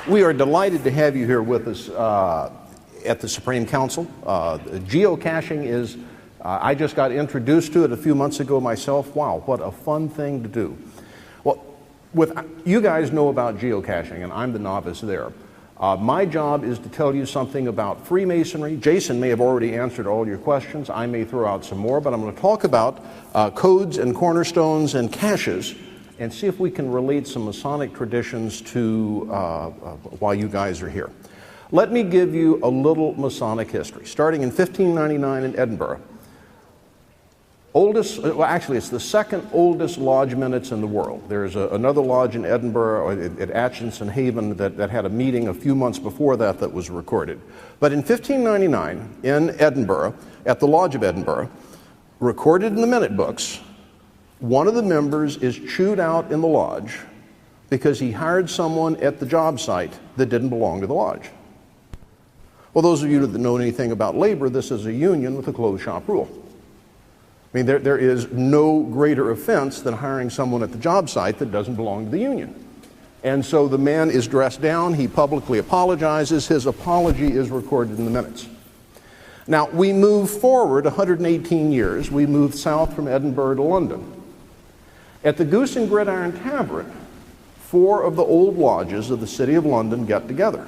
We are delighted to have you here with us at the Supreme Council. Geocaching is, I just got introduced to it a few months ago myself. Wow, what a fun thing to do. Well, you guys know about geocaching, and I'm the novice there. My job is to tell you something about Freemasonry. Jason may have already answered all your questions. I may throw out some more, but I'm going to talk about codes and cornerstones and caches and see if we can relate some Masonic traditions to while you guys are here. Let me give you a little Masonic history. Starting in 1599 in Edinburgh, actually it's the second oldest lodge minutes in the world. There's another lodge in Edinburgh, at Atchison Haven, that had a meeting a few months before that was recorded. But in 1599 in Edinburgh, at the Lodge of Edinburgh, recorded in the minute books, one of the members is chewed out in the lodge because he hired someone at the job site that didn't belong to the lodge. Well, those of you that know anything about labor, this is a union with a closed shop rule. I mean, there is no greater offense than hiring someone at the job site that doesn't belong to the union. And so the man is dressed down, he publicly apologizes, his apology is recorded in the minutes. Now, we move forward 118 years, we moved south from Edinburgh to London. At the Goose and Gridiron Tavern, 4 of the old lodges of the City of London get together.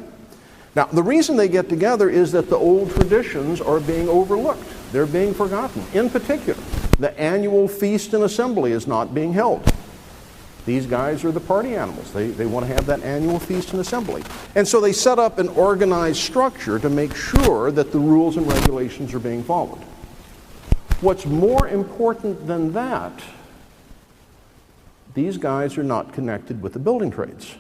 Now, the reason they get together is that the old traditions are being overlooked. They're being forgotten. In particular, the annual feast and assembly is not being held. These guys are the party animals. They want to have that annual feast and assembly. And so they set up an organized structure to make sure that the rules and regulations are being followed. What's more important than that, these guys are not connected with the building trades.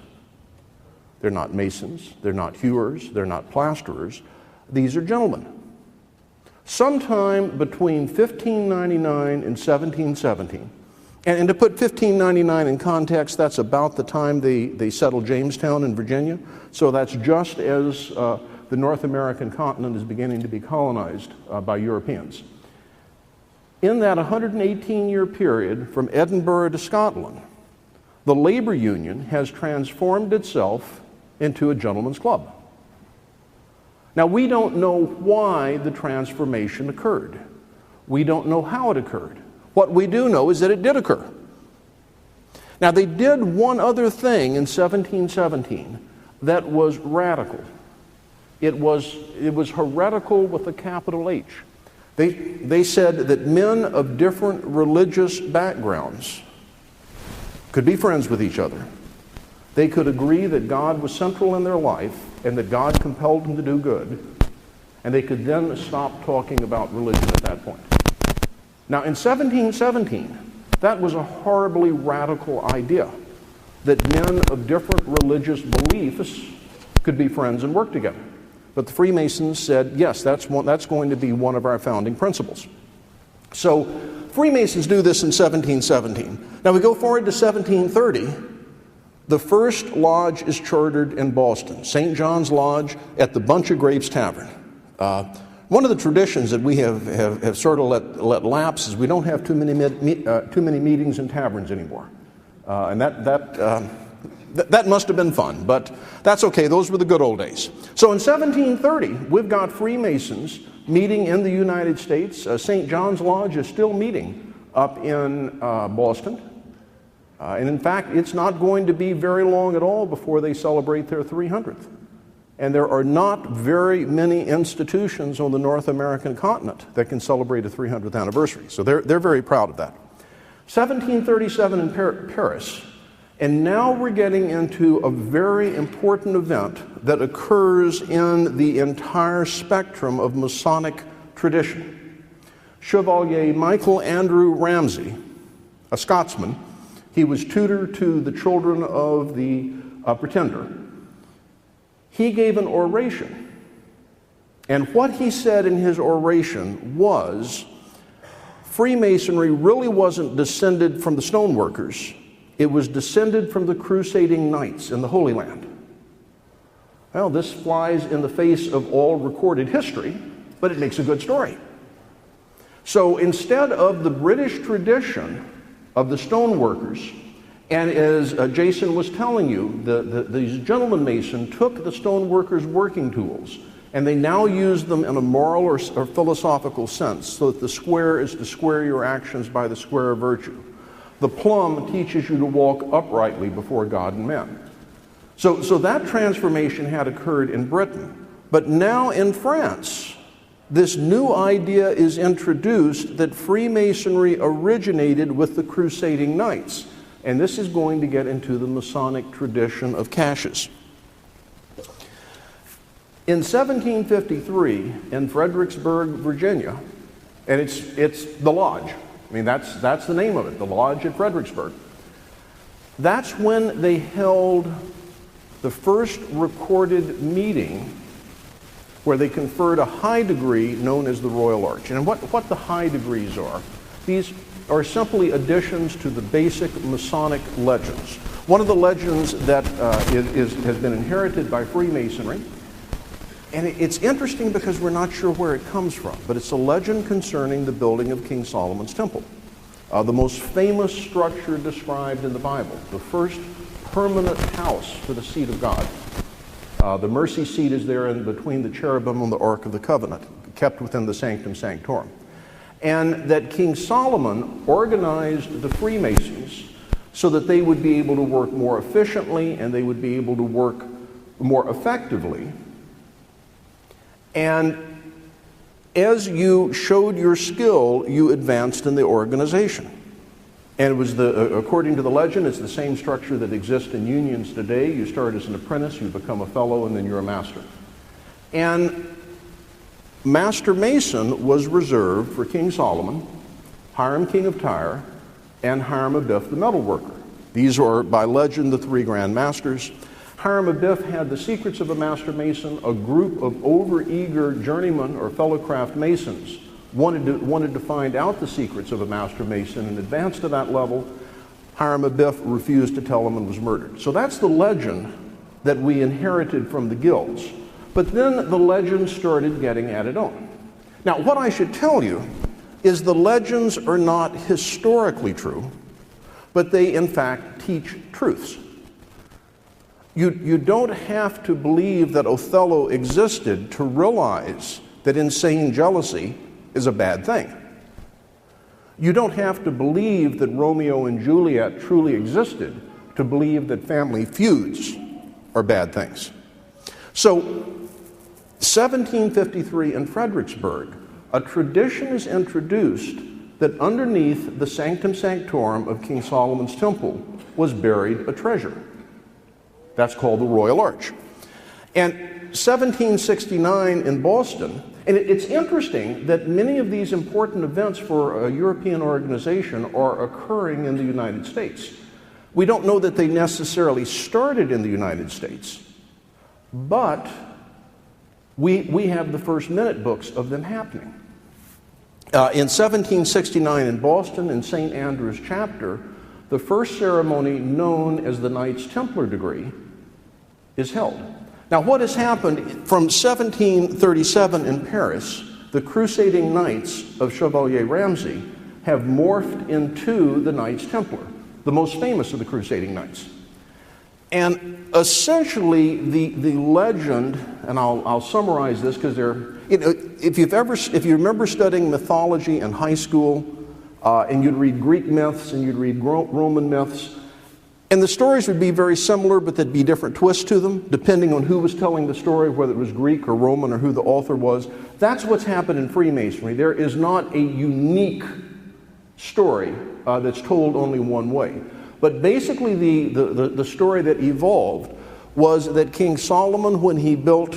They're not masons, they're not hewers, they're not plasterers. These are gentlemen. Sometime between 1599 and 1717, and to put 1599 in context, that's about the time they settled Jamestown in Virginia, so that's just as the North American continent is beginning to be colonized by Europeans. In that 118-year period from Edinburgh to Scotland, the labor union has transformed itself into a gentleman's club. Now, we don't know why the transformation occurred. We don't know how it occurred. What we do know is that it did occur. Now, they did one other thing in 1717 that was radical. It was heretical with a capital H. They said that men of different religious backgrounds could be friends with each other. They could agree that God was central in their life and that God compelled them to do good, and they could then stop talking about religion at that point. Now, in 1717, that was a horribly radical idea, that men of different religious beliefs could be friends and work together. But the Freemasons said, yes, that's going to be one of our founding principles. So Freemasons do this in 1717. Now we go forward to 1730. The first lodge is chartered in Boston, St. John's Lodge at the Bunch of Grapes Tavern. One of the traditions that we have sort of let lapse is we don't have too many meetings in taverns anymore. And that must have been fun, but that's okay. Those were the good old days. So in 1730, we've got Freemasons meeting in the United States. St. John's Lodge is still meeting up in Boston. And in fact, it's not going to be very long at all before they celebrate their 300th. And there are not very many institutions on the North American continent that can celebrate a 300th anniversary. So they're very proud of that. 1737 in Paris. And now we're getting into a very important event that occurs in the entire spectrum of Masonic tradition. Chevalier Michael Andrew Ramsay, a Scotsman, he was tutor to the children of the Pretender. He gave an oration. And what he said in his oration was, Freemasonry really wasn't descended from the stoneworkers. It was descended from the crusading knights in the Holy Land. Well, this flies in the face of all recorded history, but it makes a good story. So instead of the British tradition of the stoneworkers And as Jason was telling you, these gentlemen mason took the stoneworkers' working tools, and they now use them in a moral or philosophical sense, so that the square is to square your actions by the square of virtue. The plumb teaches you to walk uprightly before God and men. So that transformation had occurred in Britain. But now in France, this new idea is introduced that Freemasonry originated with the Crusading Knights. And this is going to get into the Masonic tradition of caches. In 1753, in Fredericksburg, Virginia, and it's the Lodge. I mean, that's the name of it, the Lodge at Fredericksburg. That's when they held the first recorded meeting where they conferred a high degree known as the Royal Arch. And what the high degrees are, these are simply additions to the basic Masonic legends. One of the legends that has been inherited by Freemasonry, and it's interesting because we're not sure where it comes from, but it's a legend concerning the building of King Solomon's Temple, the most famous structure described in the Bible, the first permanent house for the seat of God. The mercy seat is there in between the cherubim and the Ark of the Covenant, kept within the Sanctum Sanctorum. And that King Solomon organized the Freemasons so that they would be able to work more efficiently and they would be able to work more effectively. And as you showed your skill, you advanced in the organization. And it was according to the legend, it's the same structure that exists in unions today. You start as an apprentice, you become a fellow, and then you're a master. And Master Mason was reserved for King Solomon, Hiram, king of Tyre, and Hiram Abiff, the metalworker. These are, by legend, the three Grand Masters. Hiram Abiff had the secrets of a Master Mason. A group of overeager journeymen or fellow craft masons wanted to find out the secrets of a Master Mason and advance to that level. Hiram Abiff refused to tell them and was murdered. So that's the legend that we inherited from the guilds. But then the legends started getting added on. Now, what I should tell you is the legends are not historically true, but they in fact teach truths. You don't have to believe that Othello existed to realize that insane jealousy is a bad thing. You don't have to believe that Romeo and Juliet truly existed to believe that family feuds are bad things. So, 1753 in Fredericksburg, a tradition is introduced that underneath the Sanctum Sanctorum of King Solomon's Temple was buried a treasure. That's called the Royal Arch. And 1769 in Boston, and it's interesting that many of these important events for a European organization are occurring in the United States. We don't know that they necessarily started in the United States, but we have the first minute books of them happening. In 1769 in Boston, in St. Andrew's Chapter, the first ceremony known as the Knights Templar degree is held. Now, what has happened from 1737 in Paris, the Crusading Knights of Chevalier Ramsay have morphed into the Knights Templar, the most famous of the Crusading Knights. And essentially, the legend, and I'll summarize this because if you remember studying mythology in high school, and you'd read Greek myths and you'd read Roman myths, and the stories would be very similar, but there'd be different twists to them, depending on who was telling the story, whether it was Greek or Roman or who the author was. That's what's happened in Freemasonry. There is not a unique story that's told only one way. But basically the story that evolved was that King Solomon, when he built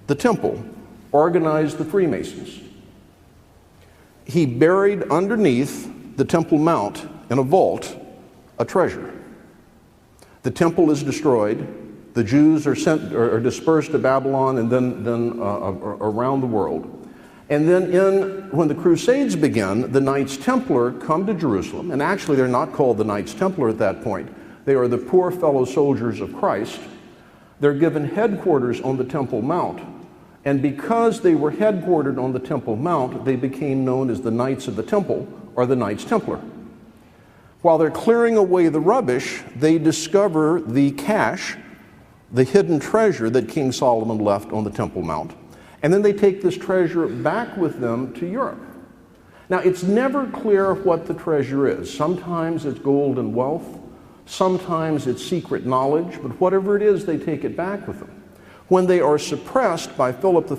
the temple, organized the Freemasons. He buried underneath the Temple Mount in a vault a treasure. The temple is destroyed. The Jews are dispersed to Babylon and then around the world. And then when the Crusades begin, the Knights Templar come to Jerusalem. And actually, they're not called the Knights Templar at that point. They are the poor fellow soldiers of Christ. They're given headquarters on the Temple Mount. And because they were headquartered on the Temple Mount, they became known as the Knights of the Temple, or the Knights Templar. While they're clearing away the rubbish, they discover the cache, the hidden treasure that King Solomon left on the Temple Mount. And then they take this treasure back with them to Europe. Now, it's never clear what the treasure is. Sometimes it's gold and wealth. Sometimes it's secret knowledge. But whatever it is, they take it back with them. When they are suppressed by Philip V